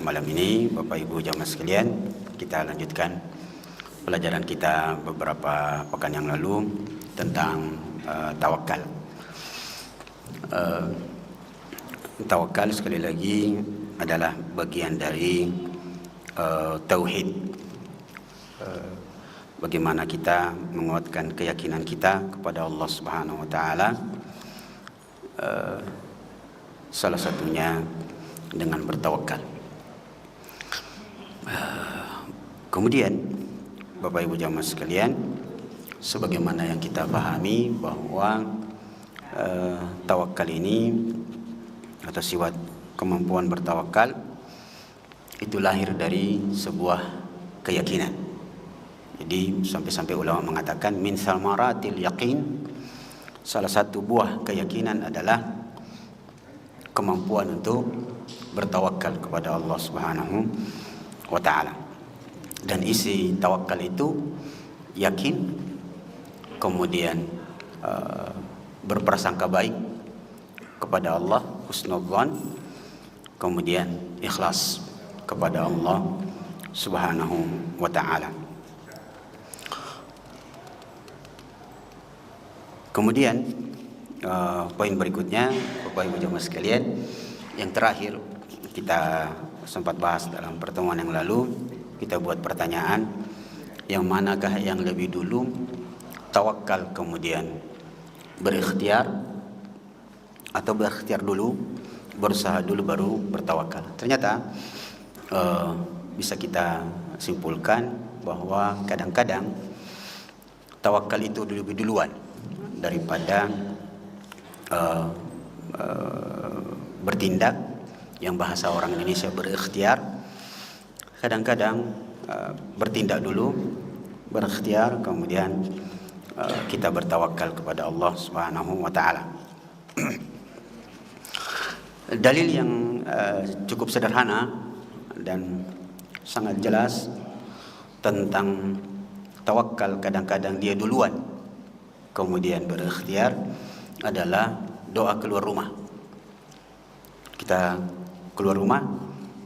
malam ini, Bapak Ibu jamaah sekalian, kita lanjutkan pelajaran kita beberapa pekan yang lalu tentang tawakal. Tawakal sekali lagi adalah bagian dari tauhid. Bagaimana kita menguatkan keyakinan kita kepada Allah Subhanahu wa taala. Salah satunya dengan bertawakal. Kemudian Bapak Ibu jamaah sekalian, sebagaimana yang kita pahami bahwa tawakal ini atau sifat kemampuan bertawakal itu lahir dari sebuah keyakinan. Jadi sampai-sampai ulama mengatakan min samaratil yaqin, salah satu buah keyakinan adalah kemampuan untuk bertawakal kepada Allah Subhanahu wa taala. Dan isi tawakal itu yakin, kemudian berprasangka baik kepada Allah, husnudzan, kemudian ikhlas kepada Allah Subhanahu wa taala. Kemudian poin berikutnya, Bapak Ibu jamaah sekalian, yang terakhir kita sempat bahas dalam pertemuan yang lalu. Kita buat pertanyaan, yang manakah yang lebih dulu, tawakal kemudian berikhtiar, atau berikhtiar dulu, berusaha dulu baru bertawakal? Ternyata bisa kita simpulkan bahwa kadang-kadang tawakal itu lebih duluan daripada bertindak, yang bahasa orang Indonesia berikhtiar. Kadang-kadang bertindak dulu, berikhtiar, kemudian kita bertawakal kepada Allah Subhanahu wa taala. Dalil yang cukup sederhana dan sangat jelas tentang tawakal kadang-kadang dia duluan kemudian berikhtiar adalah doa keluar rumah. Kita keluar rumah,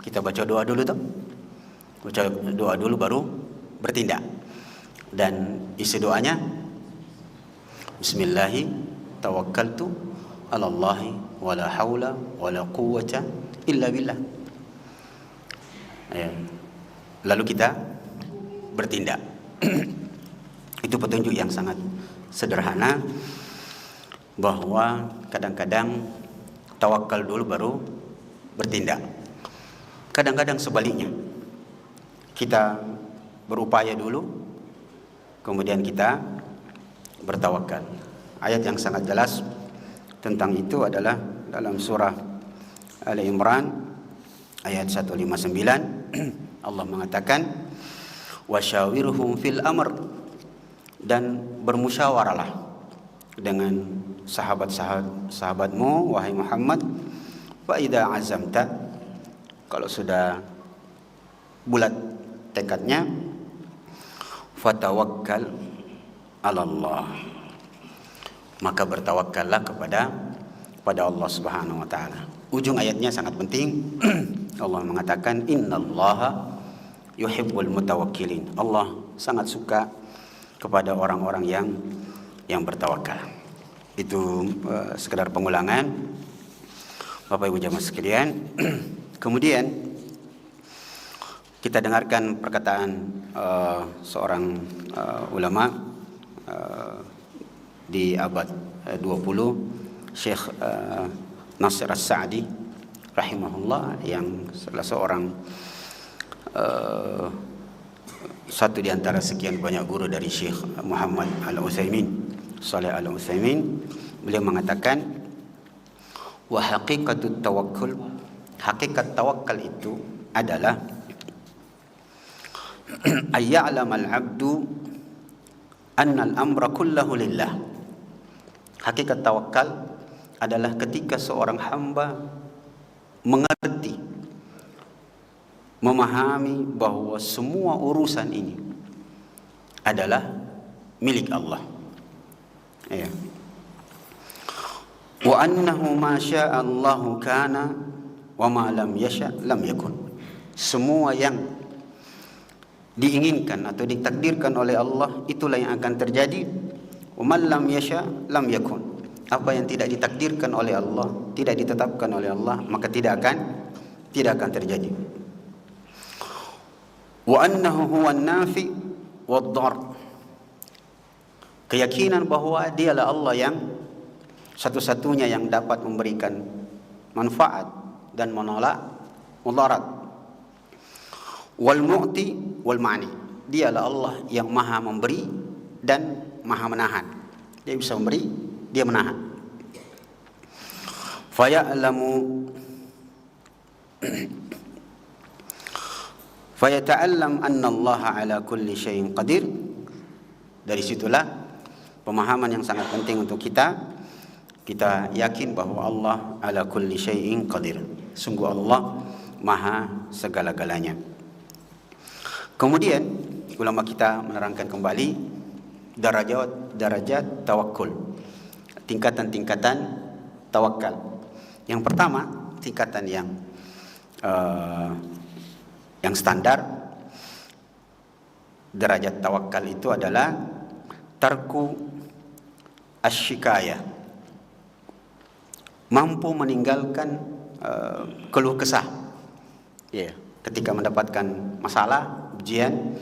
kita baca doa dulu tuh. Baca doa dulu baru bertindak. Dan isi doanya, Bismillahi tawakkaltu 'ala Allahi wala haula wala quwwata illa billah. Lalu kita bertindak. Itu petunjuk yang sangat sederhana bahwa kadang-kadang tawakal dulu baru bertindak. Kadang-kadang sebaliknya, kita berupaya dulu, kemudian kita bertawakal. Ayat yang sangat jelas tentang itu adalah dalam surah Ali Imran ayat 159. Allah mengatakan, wasyawirhum fil amr, dan bermusyawarahlah dengan sahabatmu wahai Muhammad, fa idza azamta, kalau sudah bulat tekadnya, fatawakkal 'ala Allah, maka bertawakkallah kepada Allah Subhanahu wa taala. Ujung ayatnya sangat penting. Allah mengatakan innallaha yuhibbul mutawakkilin. Allah sangat suka kepada orang-orang yang bertawakal. Itu sekedar pengulangan Bapak Ibu jamaah sekalian. Kemudian kita dengarkan perkataan seorang ulama di abad 20, Syekh Nasir As-Sa'di rahimahullah, yang salah seorang satu di antara sekian banyak guru dari Syekh Muhammad Al-Utsaimin, Shalih Al-Utsaimin. Beliau mengatakan, wa haqiqatut tawakkul, hakikat tawakal itu adalah ayya'lamal 'abdu annal amra kullahu lillah. Hakikat tawakal adalah ketika seorang hamba mengerti, memahami bahwa semua urusan ini adalah milik Allah. Ya. Wa annahu ma syaa Allahu kana wa ma lam yasha lam yakun. semua yang diinginkan atau ditakdirkan oleh Allah itulah yang akan terjadi. Wa man lam yasha lam yakun. Apa yang tidak ditakdirkan oleh Allah, tidak ditetapkan oleh Allah, maka tidak akan terjadi. Wa annahu huwan nafi wad dar. Keyakinan bahwa dialah Allah yang satu-satunya yang dapat memberikan manfaat dan menolak mudarat. Wal mu'ti wal ma'ni. Dialah Allah yang maha memberi dan maha menahan. Dia bisa memberi, dia menahan. Fayata'allam anna Allah ala kulli syai'in qadir. Dari situlah pemahaman yang sangat penting untuk kita yakin bahwa Allah ala kulli syai'in qadir. Sungguh Allah maha segala-galanya. Kemudian ulama kita menerangkan kembali darajat tawakkul, tingkatan-tingkatan tawakal. Yang pertama, tingkatan yang standar derajat tawakal itu adalah tarku asyikaya, mampu meninggalkan keluh kesah. Ketika mendapatkan masalah, ujian,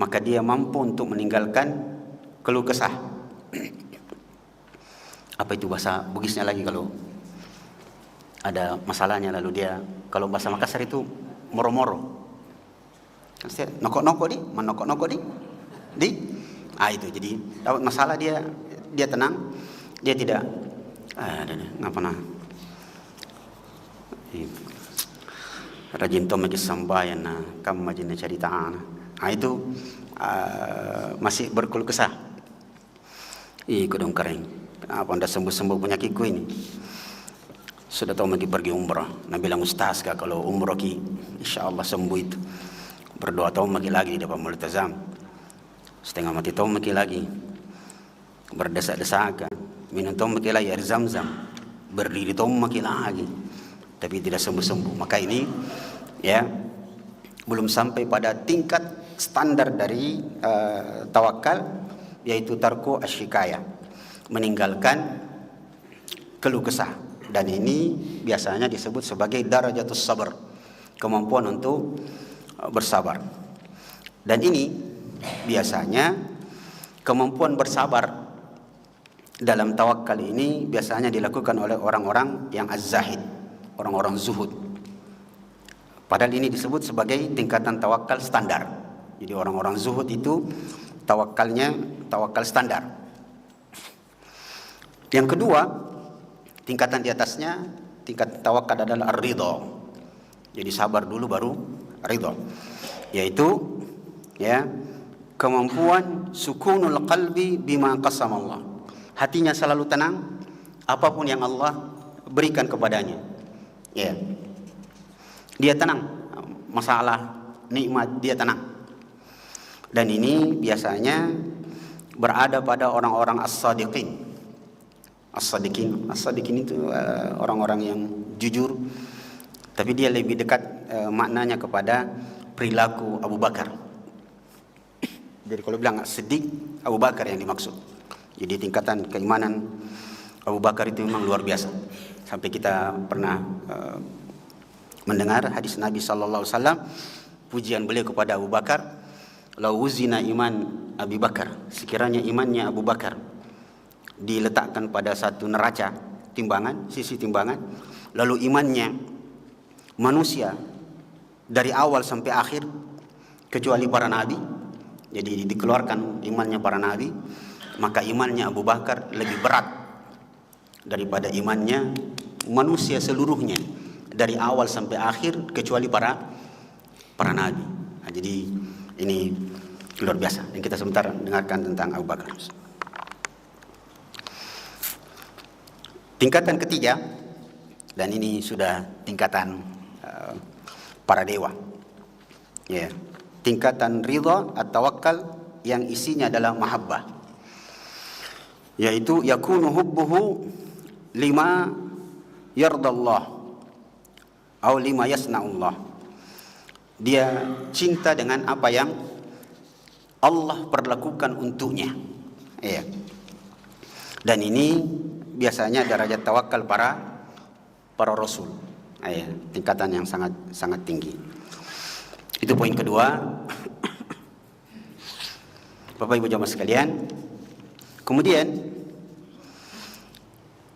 maka dia mampu untuk meninggalkan keluh kesah. Apa itu bahasa Bugisnya lagi kalau ada masalahnya lalu dia, kalau bahasa Makassar itu moro-moro. Nokok-nokok di. Itu jadi dapat masalah dia tenang, dia tidak ngapa rajin to magi sambayan kam majina caritaan. Itu masih berkeluh kesah. Kudung kering. Kenapa anda sembuh-sembuh penyakitku ini? Sudah tahu magi pergi umrah. Nabi bilang ustaz kah kalau umrah ki insyaallah sembuh itu. Berdoa tahu magi lagi di depan multazam. Setengah mati tahu magi lagi. Berdesak-desakan. Minum tahu magi lagi air zam-zam. Berdiri tahu magi lagi. Tapi tidak sembuh-sembuh. Maka ini belum sampai pada tingkat standar dari tawakal, yaitu tarku asyikaya, meninggalkan keluh kesah. Dan ini biasanya disebut sebagai darajatus sabar, kemampuan untuk bersabar. Dan ini biasanya kemampuan bersabar dalam tawakal ini biasanya dilakukan oleh orang-orang yang az-zahid, orang-orang zuhud. Padahal ini disebut sebagai tingkatan tawakal standar. Jadi orang-orang zuhud itu tawakalnya tawakal standar. Yang kedua, tingkatan di atasnya, tingkat tawakal adalah ar-ridha. Jadi sabar dulu baru ridha. Yaitu kemampuan sukunul qalbi bima qasama Allah. Hatinya selalu tenang apapun yang Allah berikan kepadanya. Dia tenang, masalah, nikmat, dia tenang. Dan ini biasanya berada pada orang-orang as-sadiqin. As-sadiqin itu orang-orang yang jujur, tapi dia lebih dekat maknanya kepada perilaku Abu Bakar. Jadi kalau bilang Siddiq, Abu Bakar yang dimaksud. Jadi tingkatan keimanan Abu Bakar itu memang luar biasa. Sampai kita pernah mendengar hadis Nabi SAW, pujian beliau kepada Abu Bakar, "Lau wuzina iman Abi Bakar." Sekiranya imannya Abu Bakar diletakkan pada satu neraca timbangan, sisi timbangan, lalu imannya manusia dari awal sampai akhir kecuali para nabi, jadi dikeluarkan imannya para nabi, maka imannya Abu Bakar lebih berat daripada imannya manusia seluruhnya dari awal sampai akhir kecuali para nabi. Jadi ini luar biasa. Dan kita sebentar dengarkan tentang Abu Bakar. Tingkatan ketiga, dan ini sudah tingkatan para dewa. Tingkatan ridha at-tawakkal yang isinya adalah mahabbah. Yaitu yakunu hubbuhu lima yardallah atau lima yasna'ullah. Dia cinta dengan apa yang Allah perlakukan untuknya. Ya. Dan ini biasanya derajat tawakal para rasul. Ya, tingkatan yang sangat sangat tinggi. Itu poin kedua. Bapak Ibu jamaah sekalian. Kemudian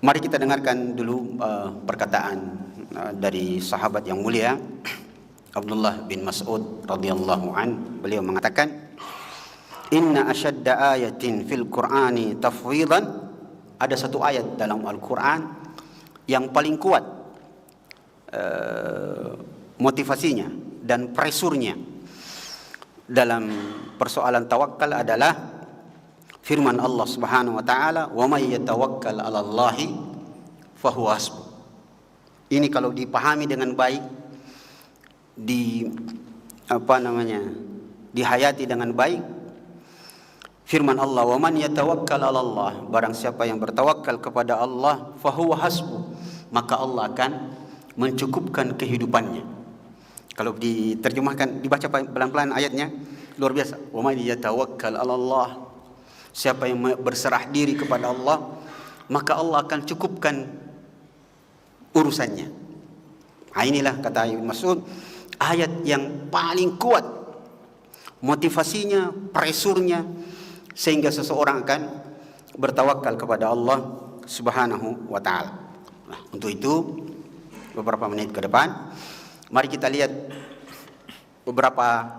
mari kita dengarkan dulu perkataan dari sahabat yang mulia Abdullah bin Mas'ud radhiyallahu an. Beliau mengatakan, "Inna asyadda ayatin fil Qur'ani tafwidan." Ada satu ayat dalam Al-Qur'an yang paling kuat motivasinya dan presurnya dalam persoalan tawakal adalah firman Allah Subhanahu wa taala, "Wa may yatawakkal 'ala Allahi fahuwa hasbuh." Ini kalau dipahami dengan baik, dihayati dengan baik, firman Allah, "Wa man yatawakkal 'ala Allah," barang siapa yang bertawakal kepada Allah, fahuwa hasbuh, maka Allah akan mencukupkan kehidupannya. Kalau diterjemahkan, dibaca pelan-pelan ayatnya, luar biasa. "Wa man yatawakkal 'ala Allah," siapa yang berserah diri kepada Allah, maka Allah akan cukupkan urusannya. Nah, inilah kata Ibnu Mas'ud, ayat yang paling kuat motivasinya, presurnya, sehingga seseorang akan bertawakal kepada Allah Subhanahu wa taala. Nah, untuk itu beberapa menit ke depan mari kita lihat beberapa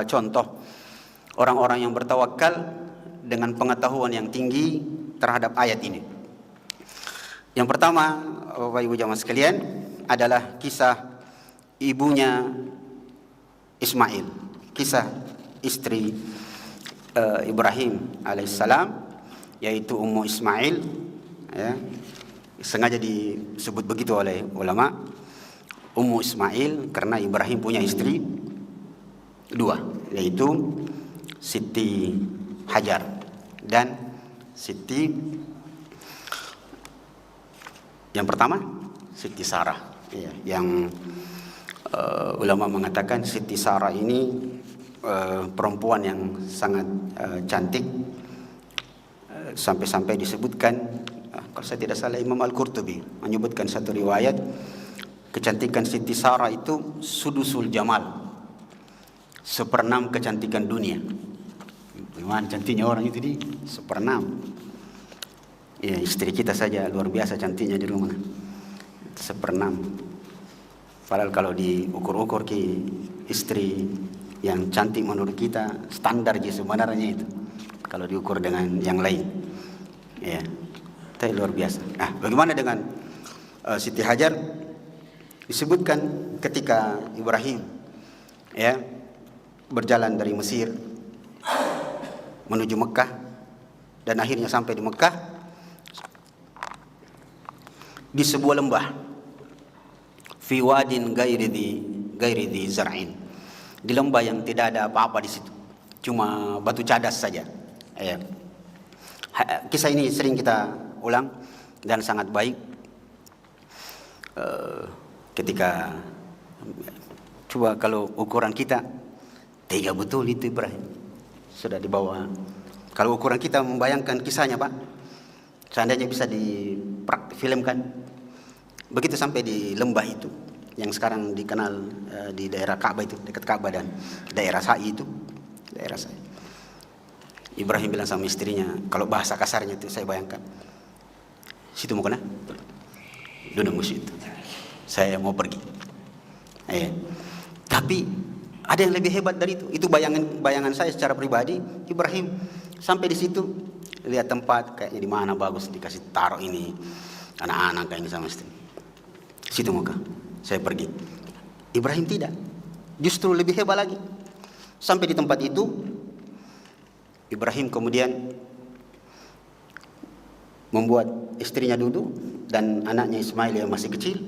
contoh orang-orang yang bertawakal dengan pengetahuan yang tinggi terhadap ayat ini. Yang pertama, Bapak Ibu jamaah sekalian, adalah kisah ibunya Ismail, kisah istri Ibrahim alaihissalam, yaitu Ummu Ismail. Ya, sengaja disebut begitu oleh ulama, Ummu Ismail, karena Ibrahim punya istri dua, yaitu Siti Hajar dan Siti, yang pertama Siti Sarah. Ya, yang ulama mengatakan Siti Sarah ini perempuan yang sangat cantik, sampai-sampai disebutkan, kalau saya tidak salah Imam Al-Qurtubi menyebutkan satu riwayat, kecantikan Siti Sarah itu sudusul jamal, 1/6 kecantikan dunia. Gimana cantiknya orang itu, di 1/6. Ya, istri kita saja luar biasa cantiknya di rumah, 1/6. Padahal kalau diukur-ukur ke istri yang cantik menurut kita standar aja sebenarnya itu, kalau diukur dengan yang lain. Ya, tapi luar biasa. Nah, bagaimana dengan Siti Hajar? Disebutkan ketika Ibrahim berjalan dari Mesir menuju Mekah dan akhirnya sampai di Mekah, di sebuah lembah, fi wadin ghairi di zar'in, di lembah yang tidak ada apa-apa di situ, cuma batu cadas saja. Kisah ini sering kita ulang dan sangat baik. Ketika coba kalau ukuran kita tega betul itu Ibrahim sudah dibawa. Kalau ukuran kita membayangkan kisahnya, Pak, seandainya bisa difilmkan. Begitu sampai di lembah itu yang sekarang dikenal di daerah Ka'bah itu, dekat Ka'bah dan daerah Sa'i itu, daerah Sa'i. Ibrahim bilang sama istrinya, kalau bahasa kasarnya itu saya bayangkan, situ mau kena, duduk situ, saya mau pergi. Tapi ada yang lebih hebat dari itu. Itu bayangan saya secara pribadi. Ibrahim sampai di situ, lihat tempat kayaknya di mana bagus, dikasih taruh ini anak-anak kayak ini sama istri. Situ muka, saya pergi. Ibrahim tidak, justru lebih hebat lagi. Sampai di tempat itu, Ibrahim kemudian membuat istrinya duduk dan anaknya Ismail yang masih kecil.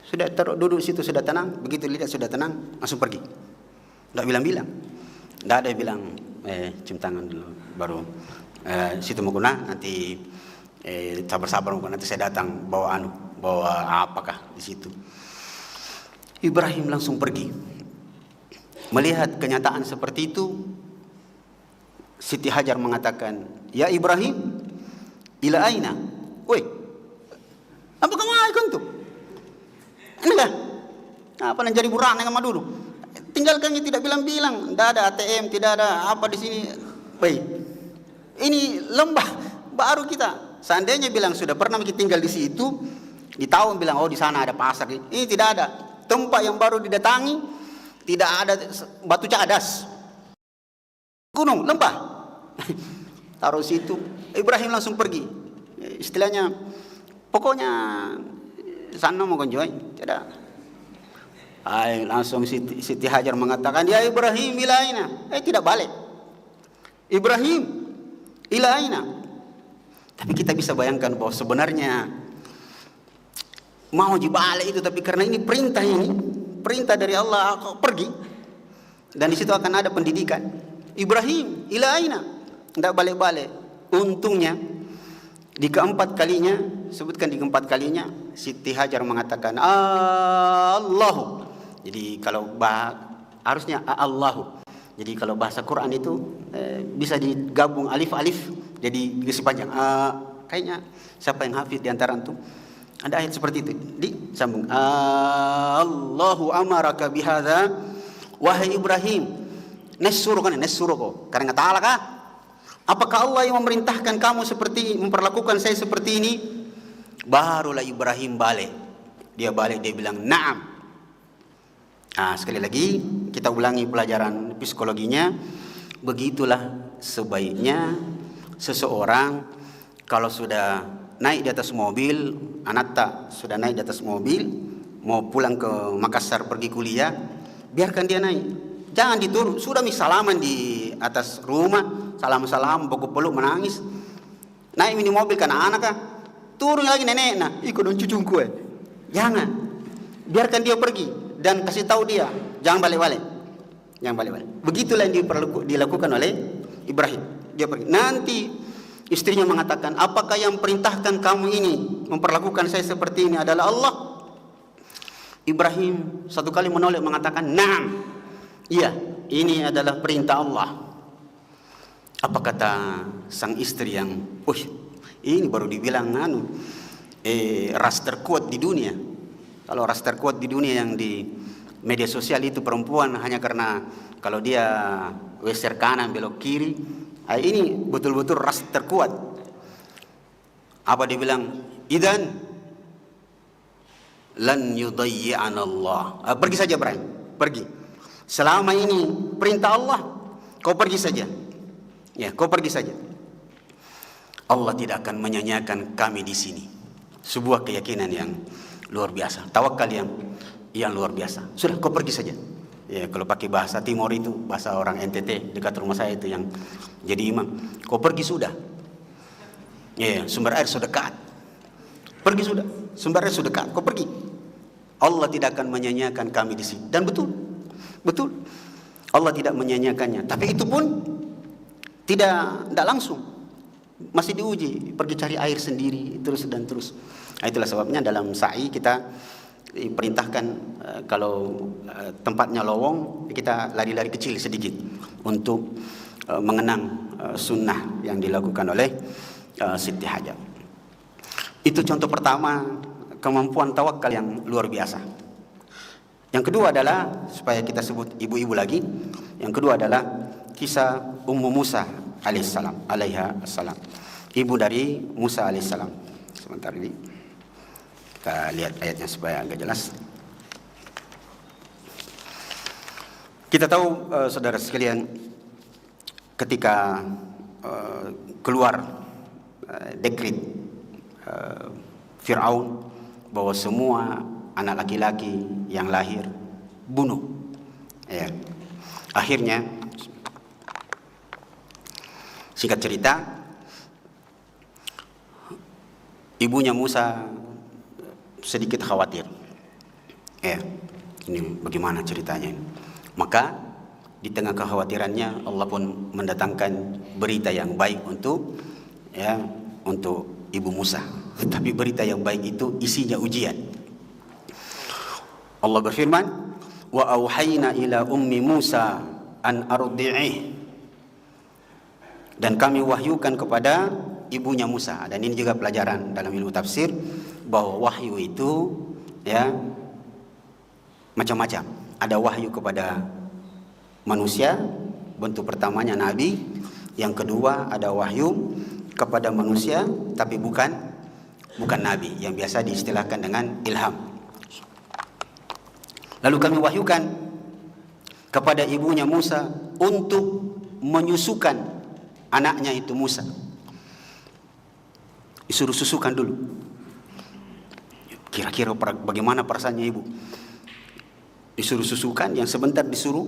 Sudah duduk situ, sudah tenang. Begitu lihat sudah tenang, langsung pergi. Tidak bilang-bilang. Tidak ada yang bilang, cium tangan dulu, baru situ mau guna, nanti sabar-sabar mau, nanti saya datang bawa apakah di situ. Ibrahim langsung pergi. Melihat kenyataan seperti itu, Siti Hajar mengatakan, "Ya Ibrahim, ila aina?" Woi, apa kamu ikut tuh? Enggak. Apa yang jadi burak dengan dulu? Tinggalkan, tidak bilang-bilang. Tidak ada ATM, tidak ada apa di sini. Baik. Ini lembah baru kita. Seandainya bilang sudah pernah kita tinggal di situ, di tahun bilang oh di sana ada pasar. Ini tidak ada. Tempat yang baru didatangi, tidak ada batu cadas. Gunung, lembah. Taruh situ. Ibrahim langsung pergi. Istilahnya, pokoknya sana mau konjoy. Tidak. Langsung Siti Hajar mengatakan, "Ya Ibrahim ila aina?" Tidak balik. Ibrahim ila aina? Tapi kita bisa bayangkan bahwa sebenarnya mau dibalik itu, tapi karena ini perintah dari Allah, kau pergi. Dan di situ akan ada pendidikan. Ibrahim ila aina? Tidak balik-balik. Untungnya di keempat kalinya, sebutkan di keempat kalinya, Siti Hajar mengatakan Allahu. Jadi kalau harusnya Allahu. Jadi kalau bahasa Quran itu bisa digabung alif-alif jadi garis panjang. Kayaknya siapa yang hafid di antara antum? Ada ayat seperti itu. Disambung. Allahu amaraka bihadza, wahai Ibrahim. Nassuruka. Karena ta'ala kah? Apakah Allah yang memerintahkan kamu memperlakukan saya seperti ini? Barulah Ibrahim balik. Dia bilang na'am. Sekali lagi kita ulangi pelajaran psikologinya. Begitulah sebaiknya seseorang kalau sudah naik di atas mobil, Anatta sudah naik di atas mobil, mau pulang ke Makassar pergi kuliah, biarkan dia naik. Jangan diturun. Sudah salaman di atas rumah, salam-salam, peluk menangis. Naik mini mobil karena anak kah? Turun lagi nenek, ikut dong cucuku. Jangan. Biarkan dia pergi. Dan kasih tahu dia, jangan balik-balik. Begitulah yang dilakukan oleh Ibrahim. Dia pergi. Nanti istrinya mengatakan, apakah yang perintahkan kamu ini memperlakukan saya seperti ini adalah Allah? Ibrahim satu kali menolak mengatakan, "Naam." Iya, ini adalah perintah Allah. Apa kata sang istri yang, ini baru dibilang ras terkuat di dunia. Kalau ras terkuat di dunia yang di media sosial itu perempuan hanya karena kalau dia geser kanan belok kiri, ini betul-betul ras terkuat. Apa dia bilang? Idan lan yudayyi'an Allah. Pergi saja Ibrahim, pergi. Selama ini perintah Allah, kau pergi saja. Ya, kau pergi saja. Allah tidak akan menyanyiakan kami di sini. Sebuah keyakinan yang luar biasa, tawakal yang luar biasa. Sudah, kau pergi saja. Ya, kalau pakai bahasa Timor itu, bahasa orang NTT dekat rumah saya itu yang jadi imam. Kau pergi sudah. Ya, sumber air sudah dekat. Pergi sudah. Sumber air sudah dekat. Kau pergi. Allah tidak akan menyanyiakan kami di sini. Dan betul. Allah tidak menyanyiakannya. Tapi itu pun tidak langsung. Masih diuji, pergi cari air sendiri terus. Itulah sebabnya dalam sa'i kita diperintahkan kalau tempatnya lowong kita lari-lari kecil sedikit untuk mengenang sunnah yang dilakukan oleh Siti Hajar. Itu contoh pertama kemampuan tawakal yang luar biasa. Yang kedua adalah, supaya kita sebut ibu-ibu lagi, yang kedua adalah kisah Ummu Musa alaiha assalam, ibu dari Musa alaihissalam. Sebentar ini kita lihat ayatnya supaya agak jelas. Kita tahu saudara sekalian, ketika keluar dekret Fir'aun bahwa semua anak laki-laki yang lahir bunuh, ya. Akhirnya singkat cerita, ibunya Musa sedikit khawatir. Ini bagaimana ceritanya ini? Maka di tengah kekhawatirannya Allah pun mendatangkan berita yang baik untuk ibu Musa. Tapi berita yang baik itu isinya ujian. Allah berfirman, wa auhayna ila ummi Musa an ardi'ih, dan kami wahyukan kepada ibunya Musa. Dan ini juga pelajaran dalam ilmu tafsir bahwa wahyu itu ya macam-macam. Ada wahyu kepada manusia, bentuk pertamanya nabi. Yang kedua ada wahyu kepada manusia tapi bukan nabi, yang biasa diistilahkan dengan ilham. Lalu kami wahyukan kepada ibunya Musa untuk menyusukan anaknya itu Musa. Disuruh susukan dulu. Kira-kira bagaimana perasaannya ibu? Disuruh susukan, yang sebentar disuruh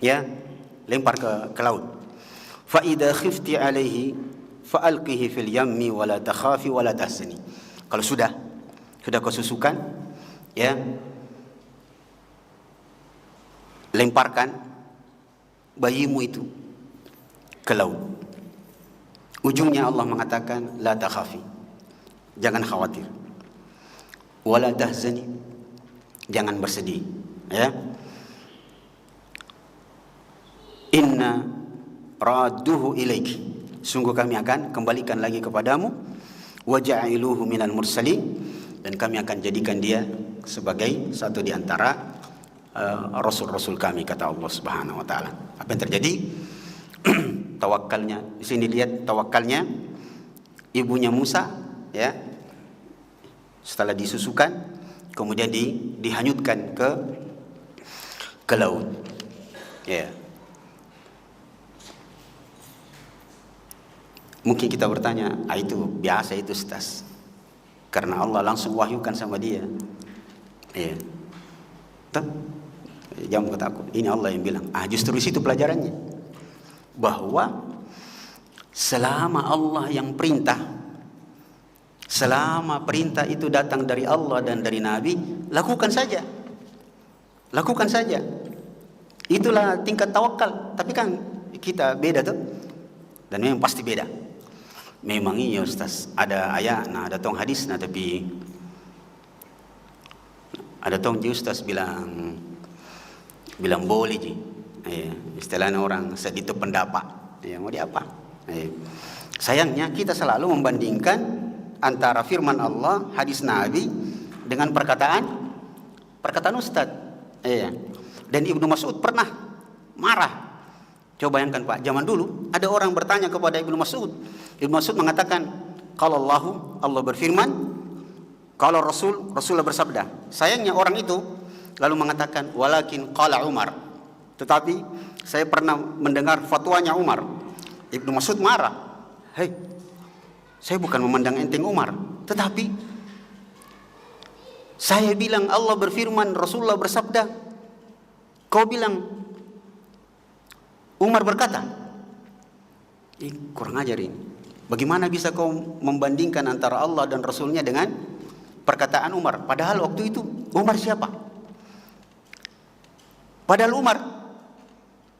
ya lempar ke laut. Fa idza khifti alaihi fa alqihi fil yammi wa la takhafi wa la tahzani. Kalau sudah kau susukan ya, lemparkan bayimu itu ke laut. Ujungnya Allah mengatakan la takhafi, jangan khawatir, wala tahzani, jangan bersedih ya. Inna radduhu ilaiki, sungguh kami akan kembalikan lagi kepadamu, wa ja'iluhu minal mursalin, dan kami akan jadikan dia sebagai satu di antara rasul-rasul kami, kata Allah Subhanahu wa taala. Apa yang terjadi? Tawakalnya di sini, lihat tawakalnya ibunya Musa ya. Setelah disusukan kemudian dihanyutkan ke laut ya. Mungkin kita bertanya, itu biasa itu Ustaz, karena Allah langsung wahyukan sama dia ya. Jangan kata aku, ini Allah yang bilang. Justru situ pelajarannya, bahwa selama Allah yang perintah, selama perintah itu datang dari Allah dan dari Nabi, lakukan saja. Lakukan saja. Itulah tingkat tawakal. Tapi kan kita beda tuh. Dan memang pasti beda. Memang iya Ustaz, ada ayat, nah ada tong hadis, nah tapi ada tong ji Ustaz bilang boleh ji. Istilahnya orang segitu pendapat. Mau di apa? Sayangnya kita selalu membandingkan antara firman Allah, hadis Nabi dengan perkataan Ustaz. Dan Ibnu Mas'ud pernah marah. Coba bayangkan Pak, zaman dulu ada orang bertanya kepada Ibnu Mas'ud. Ibnu Mas'ud mengatakan, kalau Allah berfirman, kalau Rasulullah bersabda. Sayangnya orang itu lalu mengatakan, walakin qala Umar, tetapi saya pernah mendengar fatwanya Umar. Ibnu Mas'ud marah. Hei, saya bukan memandang enteng Umar, tetapi saya bilang Allah berfirman, Rasulullah bersabda, kau bilang Umar berkata. Kurang ajar ini. Bagaimana bisa kau membandingkan antara Allah dan Rasulnya dengan perkataan Umar? Padahal waktu itu Umar siapa? Padahal Umar,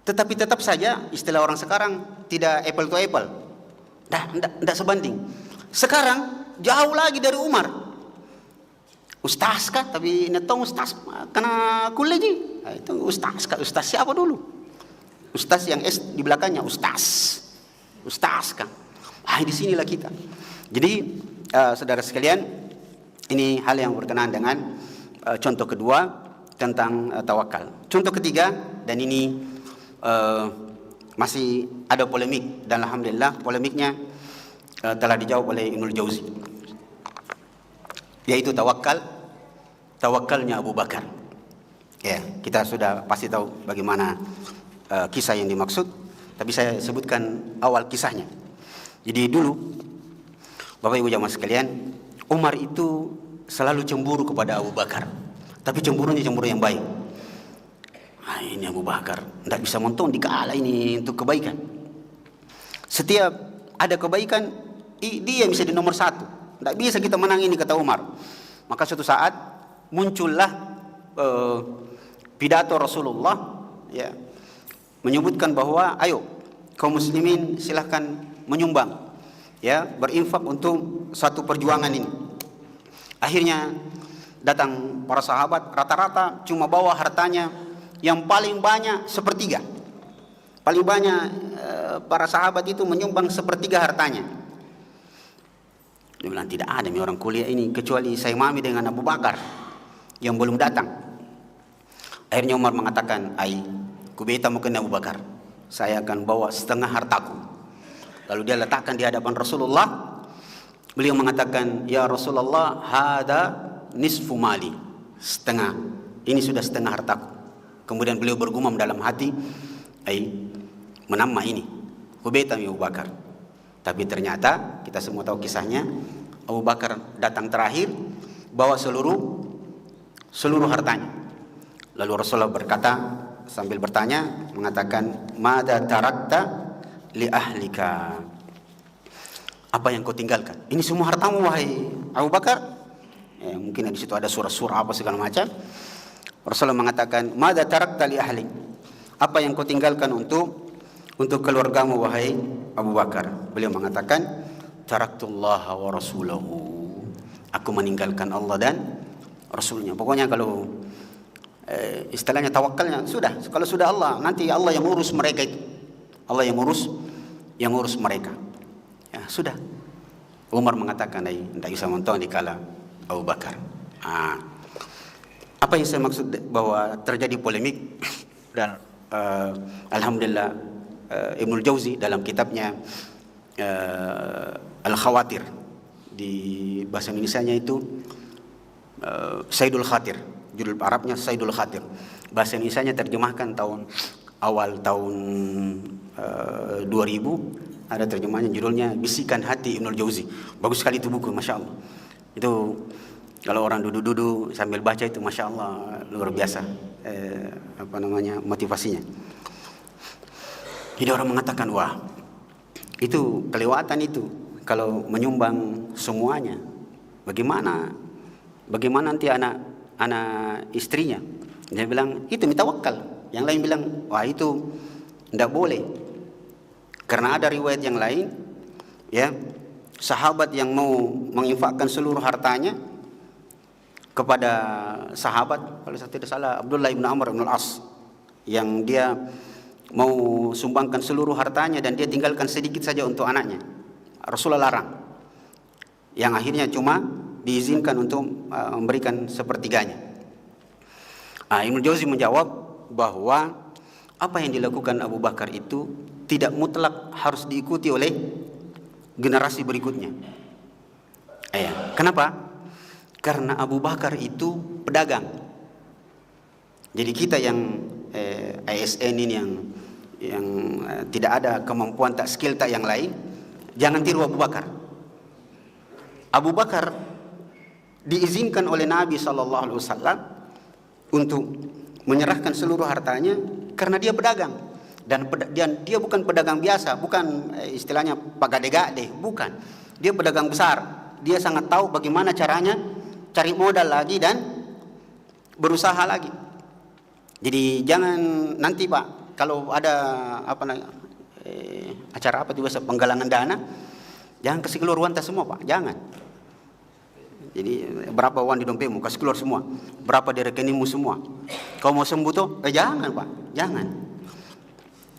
tetapi tetap saja istilah orang sekarang tidak apple to apple. Tidak sebanding. Sekarang jauh lagi dari Umar. Ustaz kah? Tapi netong ustaz kena kuleji. Itu ustaz kah? Ustaz siapa dulu? Ustaz yang S di belakangnya ustaz kan. Di sinilah kita. Jadi saudara sekalian, ini hal yang berkenaan dengan contoh kedua tentang tawakal. Contoh ketiga, dan ini masih ada polemik, dan alhamdulillah polemiknya telah dijawab oleh Ibnul Jauzi, yaitu tawakalnya Abu Bakar. Ya, kita sudah pasti tahu bagaimana kisah yang dimaksud, tapi saya sebutkan awal kisahnya. Jadi dulu, Bapak Ibu jamaah sekalian, Umar itu selalu cemburu kepada Abu Bakar, tapi cemburunya cemburu yang baik. Ini Abu Bakar tidak bisa monton dikalah ini untuk kebaikan. Setiap ada kebaikan, dia bisa di nomor satu. Tidak bisa kita menang ini, kata Umar. Maka suatu saat muncullah pidato Rasulullah ya, menyebutkan bahwa ayo kaum muslimin silahkan menyumbang ya, berinfak untuk satu perjuangan ini. Akhirnya datang para sahabat, rata-rata cuma bawa hartanya yang paling banyak sepertiga. Paling banyak para sahabat itu menyumbang sepertiga hartanya. Dia bilang, tidak ada nih orang kuliah ini kecuali saya mami dengan Abu Bakar yang belum datang. Akhirnya Umar mengatakan, kubeta mungkin Abu Bakar, saya akan bawa setengah hartaku. Lalu dia letakkan di hadapan Rasulullah. Beliau mengatakan, ya Rasulullah, hada nisfu mali, setengah, ini sudah setengah hartaku. Kemudian beliau bergumam dalam hati, menambah ini, kubeta Abu Bakar. Tapi ternyata kita semua tahu kisahnya, Abu Bakar datang terakhir, bawa seluruh hartanya. Lalu Rasulullah berkata sambil bertanya, mengatakan, mada tarakta li ahlika, apa yang kau tinggalkan? Ini semua hartamu wahai Abu Bakar. Mungkin di situ ada surah-surah apa segala macam. Rasulullah mengatakan, mada tarakta li ahlik, apa yang kau tinggalkan untuk keluargamu wahai Abu Bakar? Beliau mengatakan, taraktullaha wa rasulahu, aku meninggalkan Allah dan Rasulnya. Pokoknya kalau istilahnya tawakalnya sudah, kalau sudah Allah, nanti Allah yang urus mereka itu, Allah yang urus mereka. Ya sudah. Umar mengatakan, tidak bisa menonton di kala Abu Bakar. Apa yang saya maksud bahwa terjadi polemik dan alhamdulillah Ibnul Jauzi dalam kitabnya Al-Khawatir, di bahasa Indonesianya itu Saidul Khatir, judul Arabnya Saidul Khatir, bahasa Indonesianya terjemahkan awal tahun 2000, ada terjemahnya judulnya Bisikan Hati Ibnul Jauzi. Bagus sekali itu buku, Masya Allah. Itu kalau orang duduk-duduk sambil baca itu, Masya Allah, luar biasa motivasinya. Jadi orang mengatakan, wah itu kelewatan itu kalau menyumbang semuanya. Bagaimana nanti anak istrinya? Dia bilang, itu mitawakal. Yang lain bilang, wah itu tidak boleh. Karena ada riwayat yang lain, ya, sahabat yang mau menginfakkan seluruh hartanya kepada sahabat, kalau saya tidak salah Abdullah bin Amr bin Al-As, yang dia mau sumbangkan seluruh hartanya dan dia tinggalkan sedikit saja untuk anaknya. Rasulullah larang. Yang akhirnya cuma diizinkan untuk memberikan sepertiganya. Ibnu Jauzi menjawab bahwa apa yang dilakukan Abu Bakar itu tidak mutlak harus diikuti oleh generasi berikutnya. Kenapa? Karena Abu Bakar itu pedagang. Jadi kita yang ASN ini yang tidak ada kemampuan, tak skill, tak yang lain, jangan tiru Abu Bakar. Abu Bakar diizinkan oleh Nabi SAW untuk menyerahkan seluruh hartanya karena dia pedagang. Dan dia bukan pedagang biasa, bukan istilahnya pagade-gade, bukan. Dia pedagang besar. Dia sangat tahu bagaimana caranya cari modal lagi dan berusaha lagi. Jadi jangan nanti Pak, kalau ada acara apa itu biasa penggalangan dana, jangan kasih keluar uang semua Pak, jangan. Jadi berapa uang di dompetmu, kasih keluar semua. Berapa di rekeningmu semua. Kau mau sembuh tuh? Jangan Pak, jangan.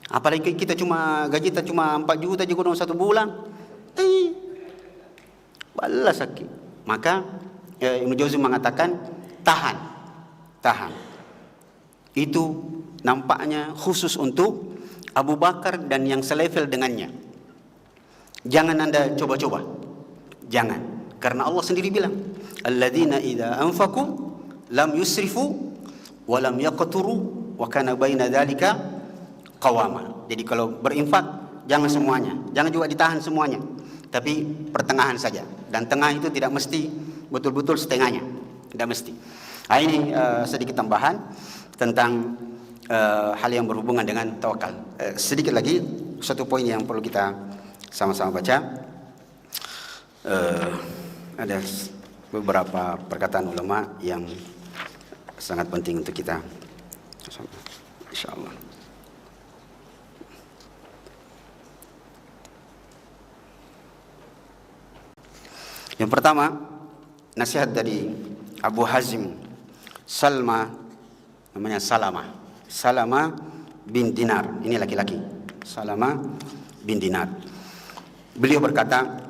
Apalagi kita gaji kita cuma 4 juta juga dalam 1 bulan. Balas sakit. Maka Ibnu Jauzi mengatakan tahan. Itu nampaknya khusus untuk Abu Bakar dan yang selevel dengannya. Jangan Anda coba-coba. Jangan. Karena Allah sendiri bilang, alladzina idza anfaqu lam yusrifu wa lam yaqturu wa kana baina dzalika qawama. Jadi kalau berinfak jangan semuanya, jangan juga ditahan semuanya, tapi pertengahan saja. Dan tengah itu tidak mesti betul-betul setengahnya, tidak mesti. Ini sedikit tambahan tentang hal yang berhubungan dengan tawakal. Sedikit lagi, satu poin yang perlu kita sama-sama baca. Ada beberapa perkataan ulama yang sangat penting untuk kita, insyaallah. Yang pertama, nasihat dari Abu Hazim Salma, namanya Salama bin Dinar, ini laki-laki, Salama bin Dinar. Beliau berkata,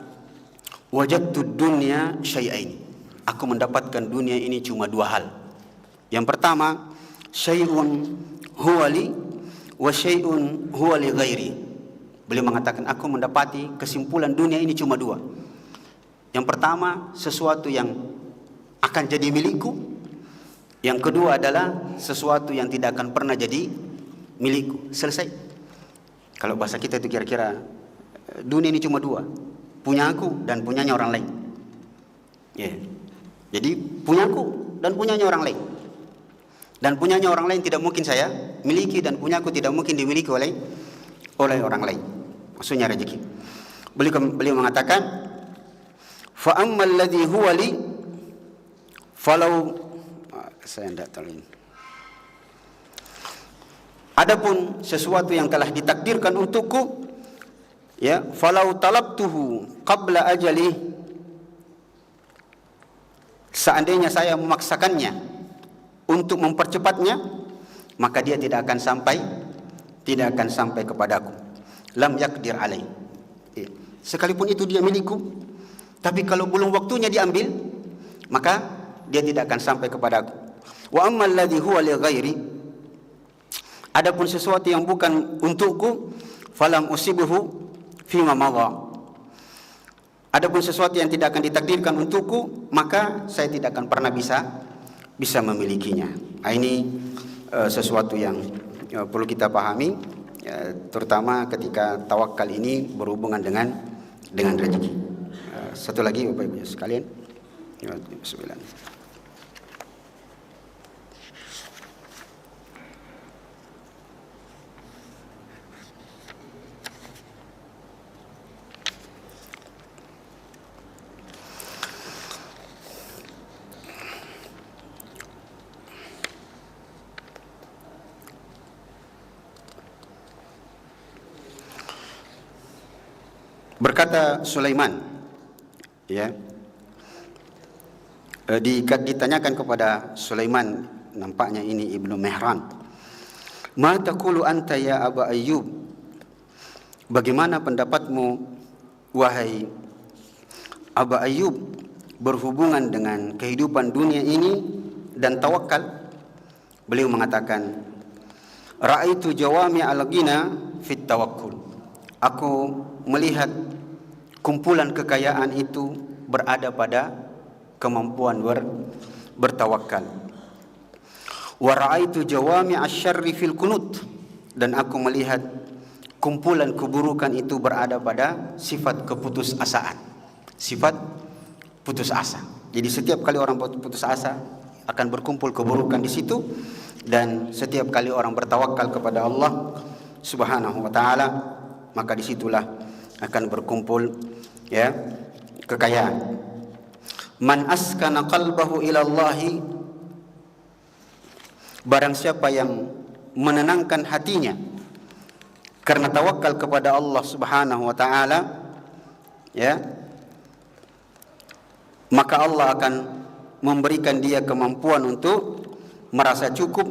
wajadtu dunya syai'ain, aku mendapatkan dunia ini cuma dua hal. Yang pertama, syai'un huwa li wa syai'un huwa li ghairi. Beliau mengatakan, aku mendapati kesimpulan dunia ini cuma dua. Yang pertama, sesuatu yang akan jadi milikku. Yang kedua adalah sesuatu yang tidak akan pernah jadi milikku. Selesai. Kalau bahasa kita itu kira-kira dunia ini cuma dua, punya aku dan punyanya orang lain. Jadi punyaku dan punyanya orang lain. Dan punyanya orang lain tidak mungkin saya miliki, dan punyaku tidak mungkin dimiliki oleh orang lain. Maksudnya rezeki. Beliau mengatakan, fa ammal ladzi huwa li falau, saya tidak tahu ini. Adapun sesuatu yang telah ditakdirkan untukku, ya, falau talabtuhu qabla ajali, seandainya saya memaksakannya untuk mempercepatnya, maka dia tidak akan sampai kepadaku. Lam yakdir alai. Sekalipun itu dia milikku, tapi kalau belum waktunya diambil, maka dia tidak akan sampai kepadaku. Wa ammal ladzi huwa li ghairi, adapun sesuatu yang bukan untukku, falam usibuhu fima madha, adapun sesuatu yang tidak akan ditakdirkan untukku, maka saya tidak akan pernah bisa memilikinya. Ini sesuatu yang perlu kita pahami, terutama ketika tawakal ini berhubungan dengan rezeki. Satu lagi Bapak Ibu sekalian, bismillah. Berkata Sulaiman, ya, ditanyakan kepada Sulaiman, nampaknya ini Ibnu Mihran, ma taqulu anta ya Aba Ayyub, bagaimana pendapatmu wahai Aba Ayyub berhubungan dengan kehidupan dunia ini dan tawakal? Beliau mengatakan, ra'aitu jawami al-ghina fit tawakkul, aku melihat kumpulan kekayaan itu berada pada kemampuan bertawakal. Wa ra'aitu jawami asy-syarri fil qunut, dan aku melihat kumpulan keburukan itu berada pada sifat keputusasaan, sifat putus asa. Jadi setiap kali orang putus asa akan berkumpul keburukan di situ, dan setiap kali orang bertawakal kepada Allah Subhanahu wa taala, maka disitulah akan berkumpul, ya, kekayaan. Man askana qalbahu ila Allahi, barang siapa yang menenangkan hatinya karena tawakal kepada Allah Subhanahu wa taala, ya, maka Allah akan memberikan dia kemampuan untuk merasa cukup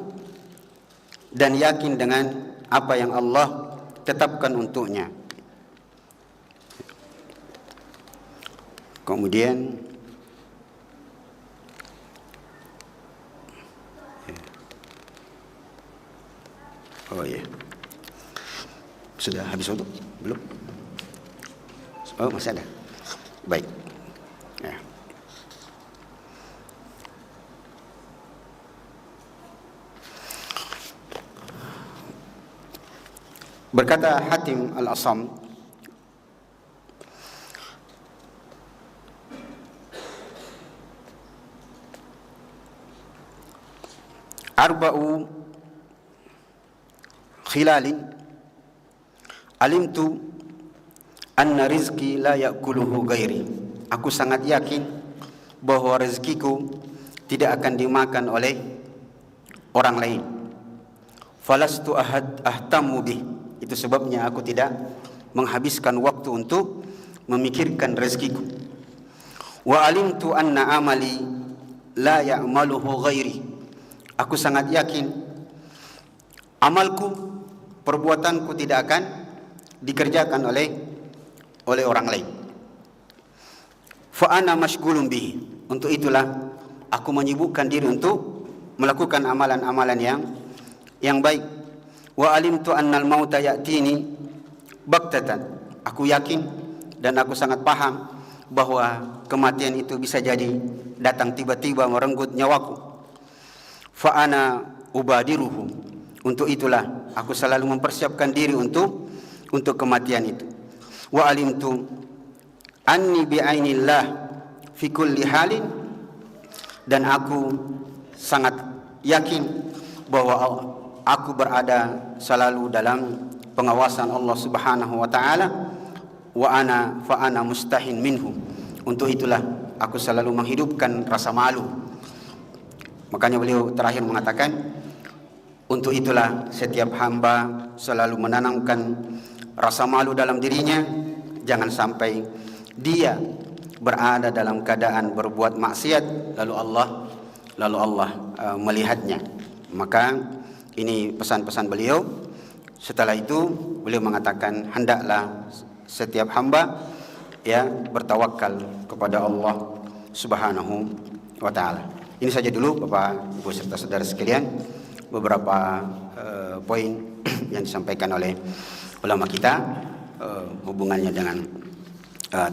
dan yakin dengan apa yang Allah tetapkan untuknya. Kemudian sudah habis untuk? Belum? Oh, masih ada. Baik. Ya. Berkata Hatim Al-Asam, arba'u khilalin alimtu anna rizki la ya'kuluhu ghairi, aku sangat yakin bahwa rezekiku tidak akan dimakan oleh orang lain. Falastu ahtammu bih, itu sebabnya aku tidak menghabiskan waktu untuk memikirkan rezekiku. Wa alimtu anna amali la ya'maluhu ghairi. Aku sangat yakin amalku, perbuatanku tidak akan dikerjakan oleh orang lain. Fa ana mashghulun bihi. Untuk itulah aku menyibukkan diri untuk melakukan amalan-amalan yang baik. Wa alimtu annal mauta ya'tini baktatan. Aku yakin dan aku sangat paham bahwa kematian itu bisa jadi datang tiba-tiba merenggut nyawaku. Fa ana ubadiruhu. Untuk itulah aku selalu mempersiapkan diri untuk kematian itu. Wa alimtu anni bi'ainillah fi kulli halin. Dan aku sangat yakin bahwa aku berada selalu dalam pengawasan Allah Subhanahu wa taala. Wa ana mustahin minhu. Untuk itulah aku selalu menghidupkan rasa malu. Makanya beliau terakhir mengatakan, untuk itulah setiap hamba selalu menanamkan rasa malu dalam dirinya, jangan sampai dia berada dalam keadaan berbuat maksiat lalu Allah melihatnya. Maka ini pesan-pesan beliau. Setelah itu beliau mengatakan, hendaklah setiap hamba bertawakal kepada Allah Subhanahu wa taala. Ini saja dulu Bapak Ibu serta saudara sekalian, beberapa poin yang disampaikan oleh ulama kita hubungannya dengan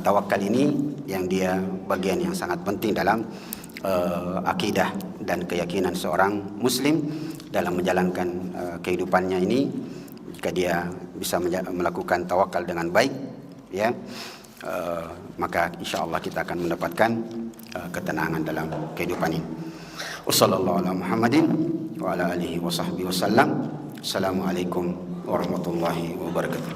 tawakal ini, yang dia bagian yang sangat penting dalam akidah dan keyakinan seorang muslim dalam menjalankan kehidupannya ini. Jika dia bisa melakukan tawakal dengan baik, maka insyaallah kita akan mendapatkan ketenangan dalam kehidupan ini. Wassallallahu ala Muhammadin wa ala alihi wa sahbihi wasallam. Assalamualaikum warahmatullahi wabarakatuh.